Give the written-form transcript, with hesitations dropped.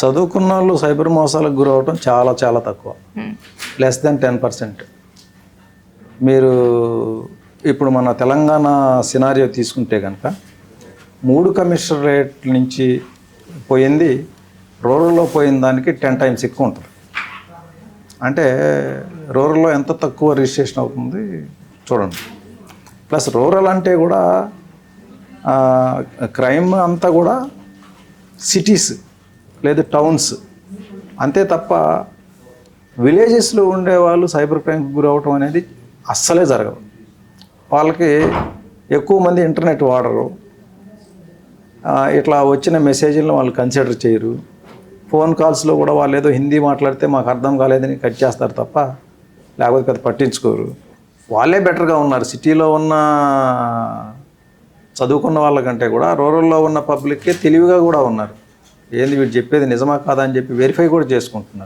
చదువుకున్న వాళ్ళు సైబర్ మోసాలకు గురవటం చాలా చాలా తక్కువ, లెస్ దెన్ 10%. మీరు ఇప్పుడు మన తెలంగాణ సినారియో తీసుకుంటే కనుక 3 కమిషనరేట్ల నుంచి పోయింది రూరల్లో పోయిన దానికి 10 times ఎక్కువ ఉంటుంది. అంటే రూరల్లో ఎంత తక్కువ రిజిస్ట్రేషన్ అవుతుంది చూడండి. ప్లస్ రూరల్ అంటే కూడా క్రైమ్ అంతా కూడా సిటీస్ లేదు టౌన్స్ అంతే తప్ప విలేజెస్లో ఉండేవాళ్ళు సైబర్ క్రైమ్కి గురవటం అనేది అస్సలే జరగదు. వాళ్ళకి ఎక్కువ మంది ఇంటర్నెట్ వాడరు, ఇట్లా వచ్చిన మెసేజ్లను వాళ్ళు కన్సిడర్ చేయరు. ఫోన్ కాల్స్లో కూడా వాళ్ళు ఏదో హిందీ మాట్లాడితే మాకు అర్థం కాలేదని కట్ చేస్తారు తప్ప లేకపోతే పెద్ద పట్టించుకోరు. వాళ్ళే బెటర్గా ఉన్నారు. సిటీలో ఉన్న చదువుకున్న వాళ్ళకంటే కూడా రూరల్లో ఉన్న పబ్లిక్కే తెలివిగా కూడా ఉన్నారు. ఏంది వీడు చెప్పేది నిజమా కాదా అని చెప్పి వెరిఫై కూడా చేసుకుంటున్నారు.